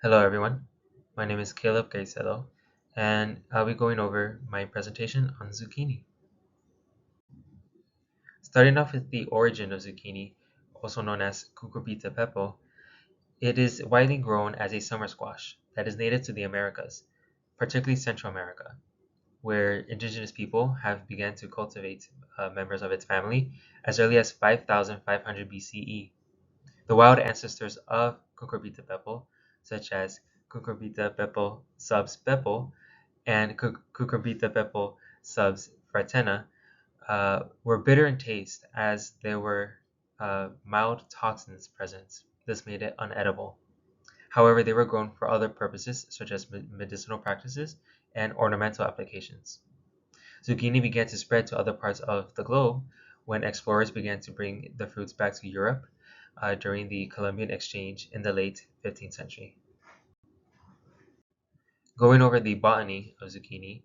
Hello everyone, my name is Caleb Caicedo, and I'll be going over my presentation on zucchini. Starting off with the origin of zucchini, also known as cucurbita pepo, it is widely grown as a summer squash that is native to the Americas, particularly Central America, where indigenous people have begun to cultivate members of its family as early as 5500 BCE. The wild ancestors of cucurbita pepo, such as cucurbita pepo subs pepo and Cucurbita pepo subs fratena were bitter in taste as there were mild toxins present. This made it unedible. However, they were grown for other purposes, such as medicinal practices and ornamental applications. Zucchini began to spread to other parts of the globe when explorers began to bring the fruits back to Europe during the Columbian Exchange in the late 15th century. Going over the botany of zucchini,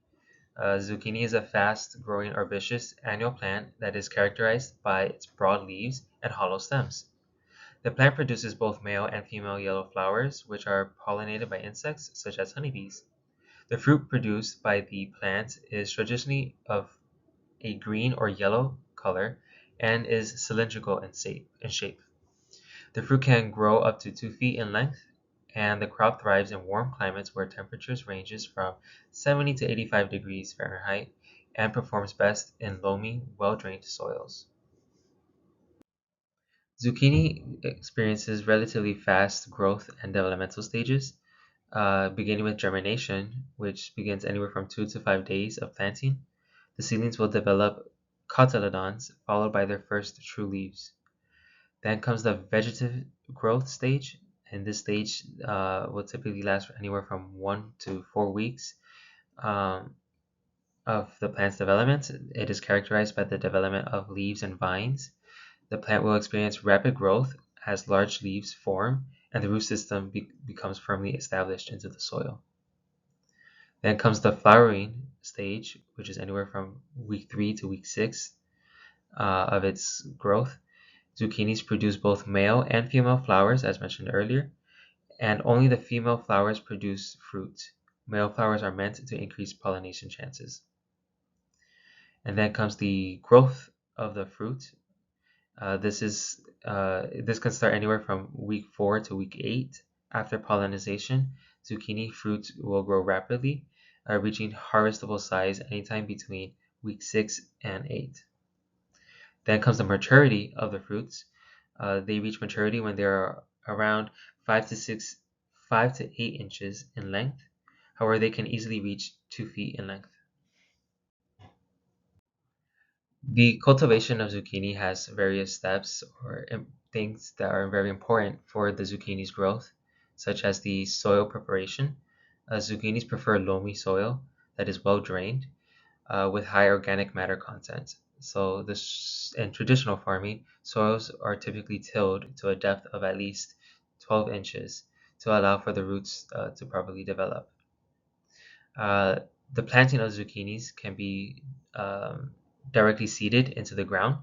zucchini is a fast-growing herbaceous annual plant that is characterized by its broad leaves and hollow stems. The plant produces both male and female yellow flowers, which are pollinated by insects such as honeybees. The fruit produced by the plant is traditionally of a green or yellow color and is cylindrical in shape. The fruit can grow up to 2 feet in length, and the crop thrives in warm climates where temperatures ranges from 70 to 85 degrees Fahrenheit and performs best in loamy, well-drained soils. Zucchini experiences relatively fast growth and developmental stages, beginning with germination, which begins anywhere from 2 to 5 days of planting. The seedlings will develop cotyledons, followed by their first true leaves. Then comes the vegetative growth stage, and this stage will typically last for anywhere from 1 to 4 weeks um, of the plant's development. It is characterized by the development of leaves and vines. The plant will experience rapid growth as large leaves form and the root system becomes firmly established into the soil. Then comes the flowering stage, which is anywhere from week 3 to week 6 of its growth. Zucchinis produce both male and female flowers, as mentioned earlier, and only the female flowers produce fruit. Male flowers are meant to increase pollination chances. And then comes the growth of the fruit. This can start anywhere from week 4 to week 8. After pollination, zucchini fruit will grow rapidly, reaching harvestable size anytime between week 6 and 8. Then comes the maturity of the fruits. They reach maturity when they are around 5 to 8 inches in length. However, they can easily reach 2 feet in length. The cultivation of zucchini has various steps or things that are very important for the zucchini's growth, such as the soil preparation. Zucchinis prefer loamy soil that is well drained with high organic matter content. So this in traditional farming, soils are typically tilled to a depth of at least 12 inches to allow for the roots to properly develop. Uh, the planting of zucchinis can be directly seeded into the ground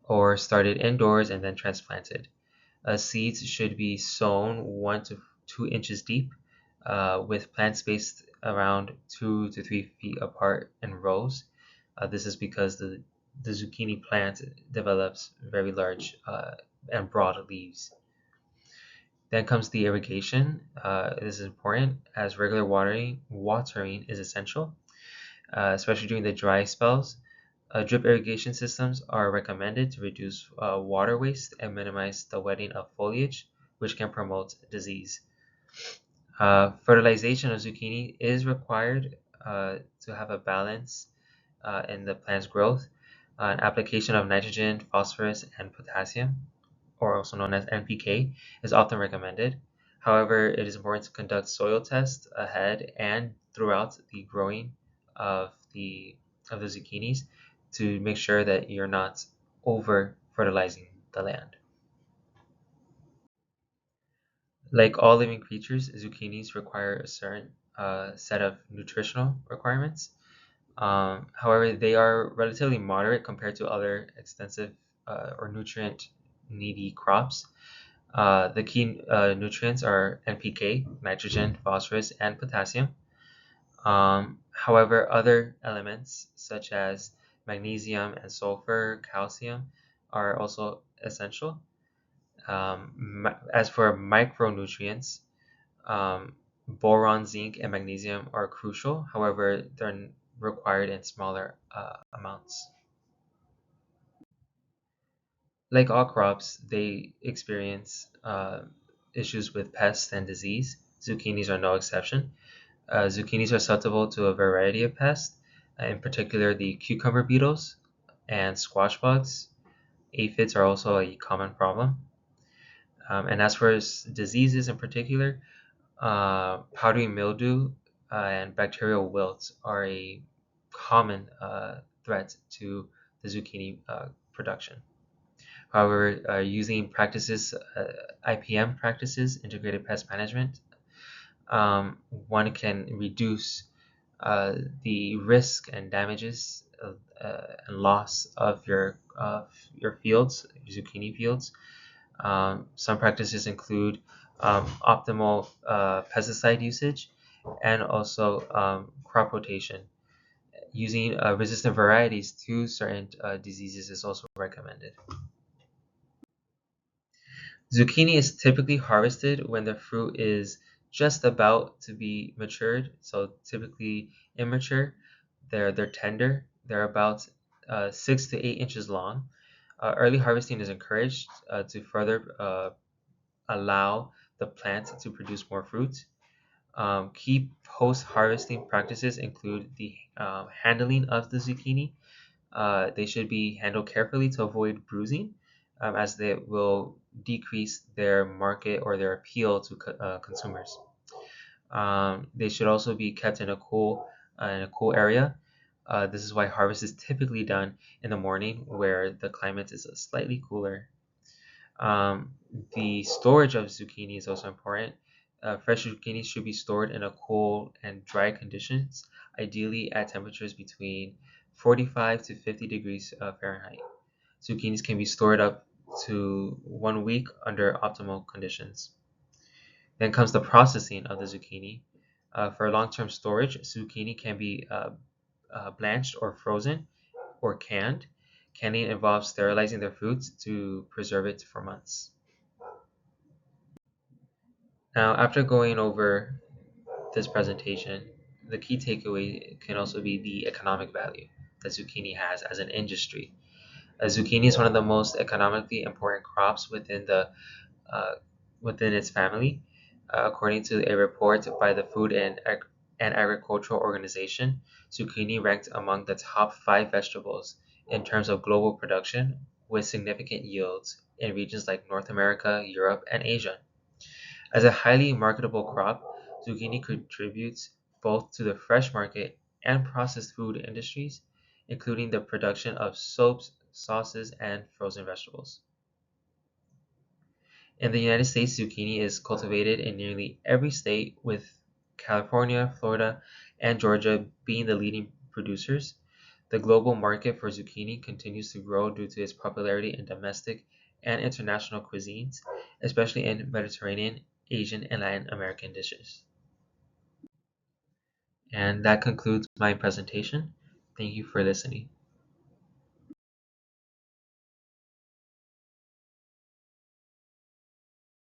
or started indoors and then transplanted. Seeds should be sown 1 to 2 inches deep, with plants spaced around 2 to 3 feet apart in rows. This is because the zucchini plant develops very large and broad leaves. Then comes the irrigation. This is important as regular watering is essential, especially during the dry spells. Drip irrigation systems are recommended to reduce water waste and minimize the wetting of foliage, which can promote disease. Fertilization of zucchini is required to have a balance in the plant's growth. An application of nitrogen, phosphorus, and potassium, or also known as NPK, is often recommended. However, it is important to conduct soil tests ahead and throughout the growing of the zucchinis to make sure that you're not over fertilizing the land. Like all living creatures, zucchinis require a certain set of nutritional requirements. However, they are relatively moderate compared to other extensive or nutrient needy crops. The key nutrients are NPK, nitrogen, phosphorus, and potassium. However, other elements such as magnesium and sulfur, calcium are also essential. As for micronutrients, boron, zinc, and magnesium are crucial. However, they're required in smaller amounts. Like all crops, they experience issues with pests and disease. Zucchinis are no exception. Zucchinis are susceptible to a variety of pests, in particular the cucumber beetles and squash bugs. Aphids are also a common problem. And as for diseases in particular, powdery mildew and bacterial wilt are a common threat to the zucchini production. However, using practices, IPM practices, integrated pest management, one can reduce the risk and damages and loss of your fields, your zucchini fields. Some practices include optimal pesticide usage and also crop rotation. Using resistant varieties to certain diseases is also recommended. Zucchini is typically harvested when the fruit is just about to be matured, so typically immature. They're tender. They're about 6 to 8 inches long. Early harvesting is encouraged to further allow the plant to produce more fruit. Key post-harvesting practices include the handling of the zucchini. They should be handled carefully to avoid bruising, as they will decrease their market or their appeal to consumers. They should also be kept in a cool area. This is why harvest is typically done in the morning, where the climate is slightly cooler. Um, the storage of zucchini is also important. Fresh zucchini should be stored in a cool and dry conditions, ideally at temperatures between 45 to 50 degrees Fahrenheit. Zucchinis can be stored up to 1 week under optimal conditions. Then comes the processing of the zucchini. For long-term storage, zucchini can be blanched or frozen or canned. Canning involves sterilizing the fruits to preserve it for months. Now, after going over this presentation, the key takeaway can also be the economic value that zucchini has as an industry. Zucchini is one of the most economically important crops uh, within its family. According to a report by the Food and Agricultural Organization, zucchini ranked among the top five vegetables in terms of global production, with significant yields in regions like North America, Europe, and Asia. As a highly marketable crop, zucchini contributes both to the fresh market and processed food industries, including the production of soaps, sauces, and frozen vegetables. In the United States, zucchini is cultivated in nearly every state, with California, Florida, and Georgia being the leading producers. The global market for zucchini continues to grow due to its popularity in domestic and international cuisines, especially in Mediterranean, Asian, and Latin American dishes. And that concludes my presentation. Thank you for listening.